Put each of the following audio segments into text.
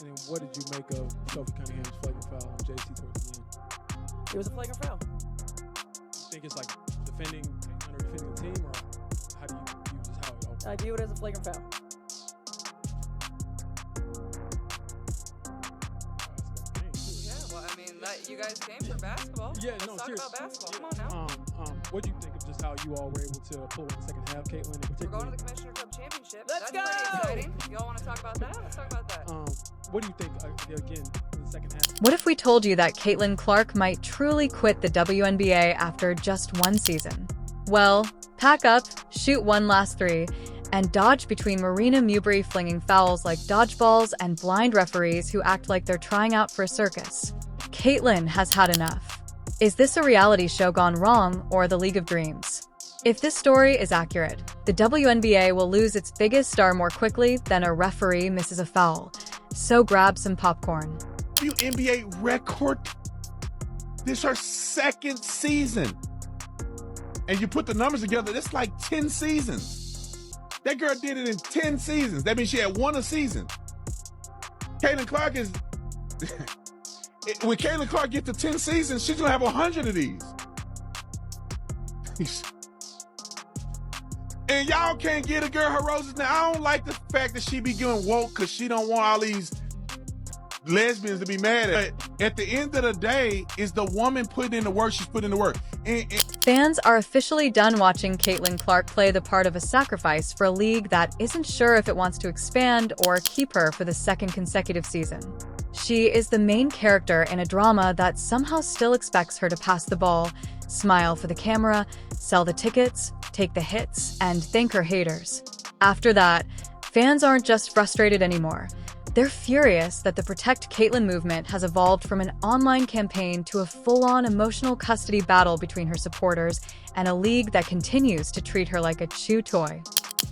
And then what did you make of Sophie Cunningham's flagrant foul on JC towards the end? It was a flagrant foul. You think it's like defending the team, or how do you view just how it all? I view it as a flagrant foul. You guys came for basketball. Yeah, Let's no, talk seriously. about basketball. Come on now. What do you think of just how you all were able to pull in the second half, Caitlin, in We're particular? going to the Commissioner Cup Championship. Let's That's go! pretty exciting. Y'all want to talk about that? Let's talk about that. What do you think, again, in the second half? What if we told you that Caitlin Clark might truly quit the WNBA after just one season? Well, pack up, shoot one last three, and dodge between Marina Mewbury flinging fouls like dodgeballs and blind referees who act like they're trying out for a circus. Caitlin has had enough. Is this a reality show gone wrong or the League of Dreams? If this story is accurate, the WNBA will lose its biggest star more quickly than a referee misses a foul. So grab some popcorn. WNBA record. This is her second season. And you put the numbers together, it's like 10 seasons. That girl did it in 10 seasons. That means she had won a season. Caitlin Clark is... When Caitlin Clark gets to 10 seasons, she's going to have 100 of these. And y'all can't get a girl her roses. Now, I don't like the fact that she be getting woke because she don't want all these lesbians to be mad at her. But at the end of the day, is the woman putting in the work, she's putting in the work. Fans are officially done watching Caitlin Clark play the part of a sacrifice for a league that isn't sure if it wants to expand or keep her for the second consecutive season. She is the main character in a drama that somehow still expects her to pass the ball, smile for the camera, sell the tickets, take the hits, and thank her haters. After that, fans aren't just frustrated anymore. They're furious that the Protect Caitlin movement has evolved from an online campaign to a full-on emotional custody battle between her supporters and a league that continues to treat her like a chew toy.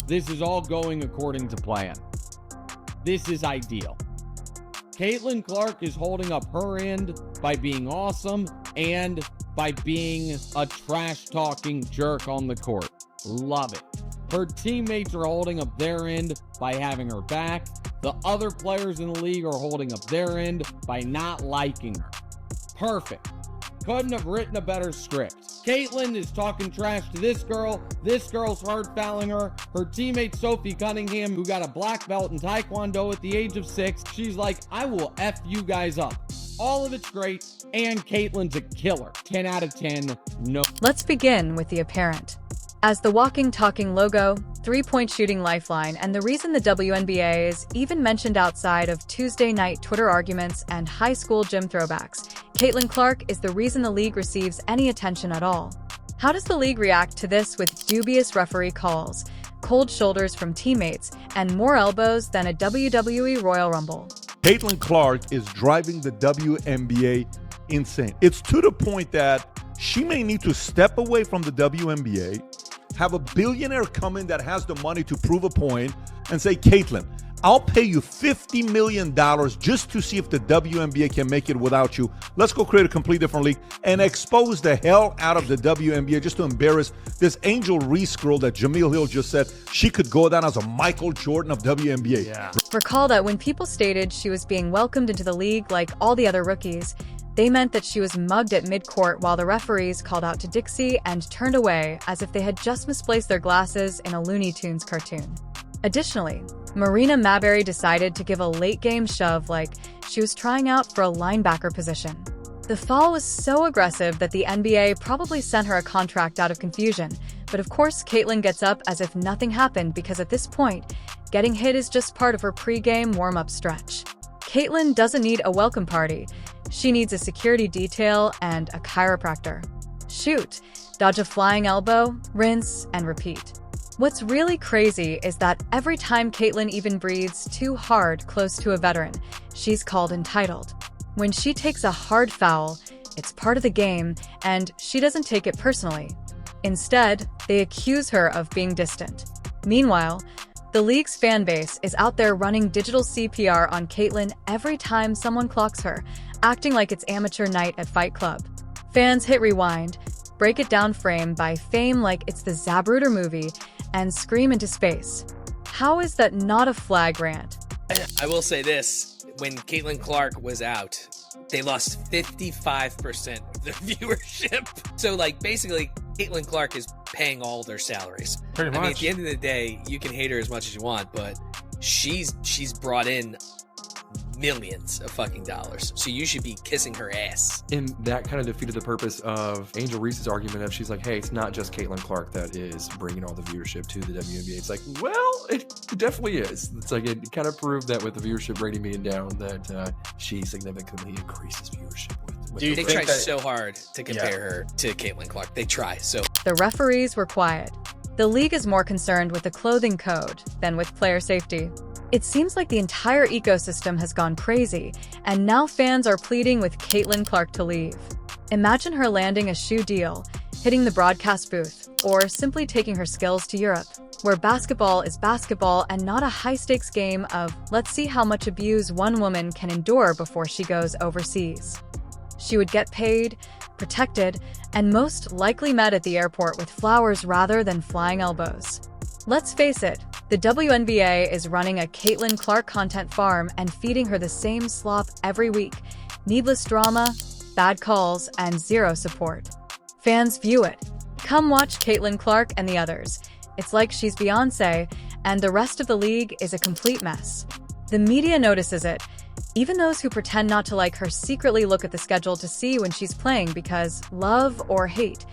This is all going according to plan. This is ideal. Caitlin Clark is holding up her end by being awesome and by being a trash-talking jerk on the court. Love it. Her teammates are holding up their end by having her back. The other players in the league are holding up their end by not liking her. Perfect. Couldn't have written a better script. Caitlin is talking trash to this girl's hard fouling her. Her teammate Sophie Cunningham, who got a black belt in Taekwondo at the age of 6, she's like, I will F you guys up. All of it's great, and Caitlin's a killer. 10 out of 10, no. Let's begin with the apparent. As the walking, talking logo, three-point shooting lifeline, and the reason the WNBA is even mentioned outside of Tuesday night Twitter arguments and high school gym throwbacks, Caitlin Clark is the reason the league receives any attention at all. How does the league react to this with dubious referee calls, cold shoulders from teammates, and more elbows than a WWE Royal Rumble? Caitlin Clark is driving the WNBA insane. It's to the point that she may need to step away from the WNBA, have a billionaire come in that has the money to prove a point, and say, Caitlin, I'll pay you $50 million just to see if the WNBA can make it without you. Let's go create a completely different league and expose the hell out of the WNBA just to embarrass this Angel Reese girl that Jameel Hill just said she could go down as a Michael Jordan of WNBA. Yeah. Recall that when people stated she was being welcomed into the league like all the other rookies, they meant that she was mugged at midcourt while the referees called out to Dixie and turned away as if they had just misplaced their glasses in a Looney Tunes cartoon. Additionally, Marina Mewbury decided to give a late-game shove like she was trying out for a linebacker position. The fall was so aggressive that the NBA probably sent her a contract out of confusion, but of course Caitlin gets up as if nothing happened because at this point, getting hit is just part of her pre-game warm-up stretch. Caitlin doesn't need a welcome party. She needs a security detail and a chiropractor. Shoot, dodge a flying elbow, rinse, and repeat. What's really crazy is that every time Caitlin even breathes too hard close to a veteran, she's called entitled. When she takes a hard foul, it's part of the game, and she doesn't take it personally. Instead, they accuse her of being distant. Meanwhile, the league's fan base is out there running digital CPR on Caitlin every time someone clocks her, acting like it's amateur night at Fight Club. Fans hit rewind, break it down frame by frame like it's the Zapruder movie, and scream into space. How is that not a flag rant? I will say this. when Caitlin Clark was out, they lost 55% of their viewership. So, like, basically, Caitlin Clark is paying all their salaries. Pretty much. I mean, at the end of the day, you can hate her as much as you want, but she's brought in millions of fucking dollars. So you should be kissing her ass. And that kind of defeated the purpose of Angel Reese's argument of she's like, hey, it's not just Caitlin Clark that is bringing all the viewership to the WNBA. It's like, well, it definitely is. It's like it kind of proved that with the viewership rating being down that she significantly increases viewership. They try so hard to compare her to Caitlin Clark. They try. So The referees were quiet. The league is more concerned with the clothing code than with player safety. It seems like the entire ecosystem has gone crazy, and now fans are pleading with Caitlin Clark to leave. Imagine her landing a shoe deal, hitting the broadcast booth, or simply taking her skills to Europe, where basketball is basketball and not a high-stakes game of let's see how much abuse one woman can endure before she goes overseas. She would get paid, protected, and most likely met at the airport with flowers rather than flying elbows. Let's face it, the WNBA is running a Caitlin Clark content farm and feeding her the same slop every week. Needless drama, bad calls, and zero support. Fans view it. Come watch Caitlin Clark and the others. It's like she's Beyoncé, and the rest of the league is a complete mess. The media notices it. Even those who pretend not to like her secretly look at the schedule to see when she's playing because love or hate.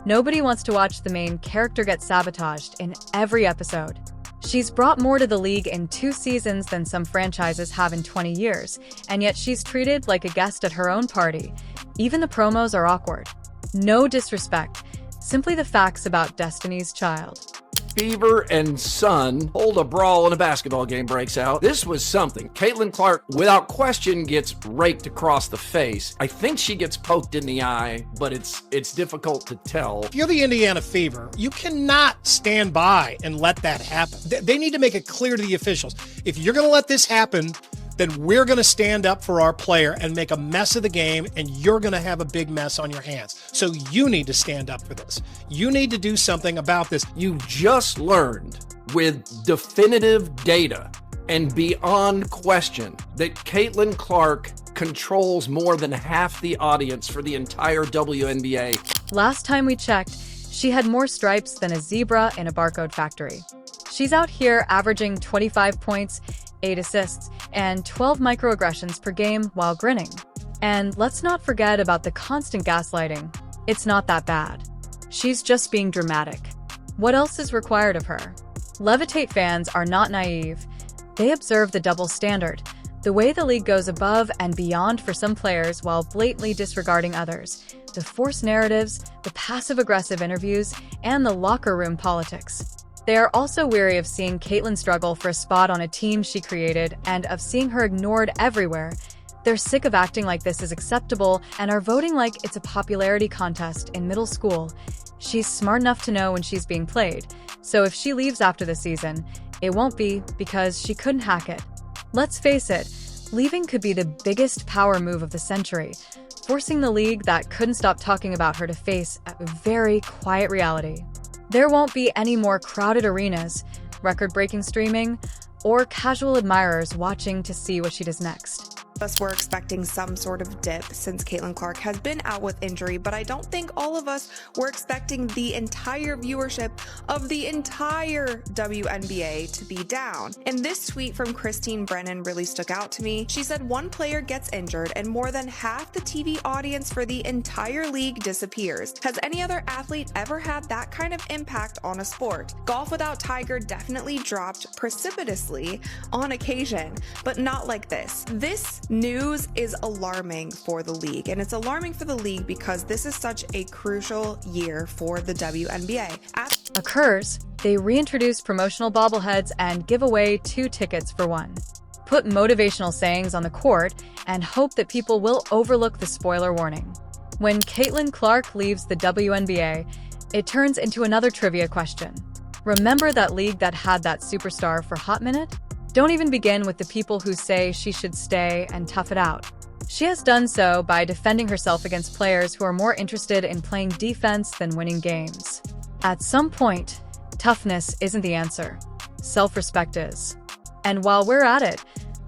Nobody wants to watch the main character get sabotaged in every episode. She's brought more to the league in 2 seasons than some franchises have in 20 years, and yet she's treated like a guest at her own party. Even the promos are awkward. No disrespect, simply the facts about Destiny's Child. Fever and Sun hold a brawl and a basketball game breaks out. This was something. Caitlin Clark, without question, gets raked across the face. I think she gets poked in the eye, but it's difficult to tell. If you're the Indiana Fever, you cannot stand by and let that happen. They need to make it clear to the officials. If you're going to let this happen, then we're going to stand up for our player and make a mess of the game, and you're going to have a big mess on your hands. So you need to stand up for this. You need to do something about this. You just learned with definitive data and beyond question that Caitlin Clark controls more than half the audience for the entire WNBA. Last time we checked, she had more stripes than a zebra in a barcode factory. She's out here averaging 25 points, 8 assists, and 12 microaggressions per game while grinning. And let's not forget about the constant gaslighting. It's not that bad. She's just being dramatic. What else is required of her? Levitate fans are not naive. They observe the double standard, the way the league goes above and beyond for some players while blatantly disregarding others, the forced narratives, the passive-aggressive interviews, and the locker room politics. They are also weary of seeing Caitlin struggle for a spot on a team she created and of seeing her ignored everywhere. They're sick of acting like this is acceptable and are voting like it's a popularity contest in middle school. She's smart enough to know when she's being played, so if she leaves after the season, it won't be because she couldn't hack it. Let's face it, leaving could be the biggest power move of the century, forcing the league that couldn't stop talking about her to face a very quiet reality. There won't be any more crowded arenas, record-breaking streaming, or casual admirers watching to see what she does next. Us were expecting some sort of dip since Caitlin Clark has been out with injury, but I don't think all of us were expecting the entire viewership of the entire WNBA to be down. And this tweet from Christine Brennan really stuck out to me. She said one player gets injured and more than half the TV audience for the entire league disappears. Has any other athlete ever had that kind of impact on a sport? Golf without Tiger definitely dropped precipitously on occasion, but not like this. This news is alarming for the league, and it's alarming for the league because this is such a crucial year for the WNBA. Occurs, they reintroduce promotional bobbleheads and give away 2 tickets for 1. Put motivational sayings on the court and hope that people will overlook the spoiler warning. When Caitlin Clark leaves the WNBA, it turns into another trivia question. Remember that league that had that superstar for Hot Minute? Don't even begin with the people who say she should stay and tough it out. She has done so by defending herself against players who are more interested in playing defense than winning games. At some point, toughness isn't the answer. Self-respect is. And while we're at it,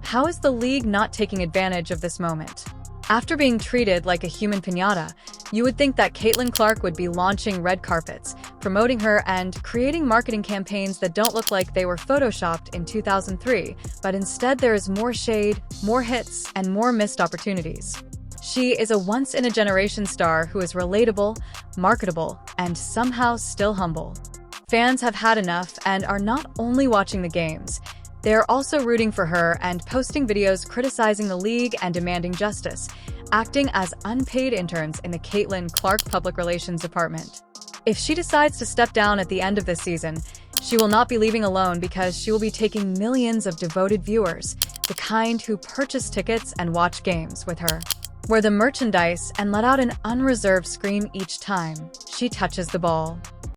How is the league not taking advantage of this moment? After being treated like a human piñata, you would think that Caitlin Clark would be launching red carpets, promoting her, and creating marketing campaigns that don't look like they were photoshopped in 2003, but instead there is more shade, more hits, and more missed opportunities. She is a once-in-a-generation star who is relatable, marketable, and somehow still humble. Fans have had enough and are not only watching the games, they are also rooting for her and posting videos criticizing the league and demanding justice, acting as unpaid interns in the Caitlin Clark Public Relations Department. If she decides to step down at the end of this season, she will not be leaving alone because she will be taking millions of devoted viewers, the kind who purchase tickets and watch games with her, wear the merchandise, and let out an unreserved scream each time she touches the ball.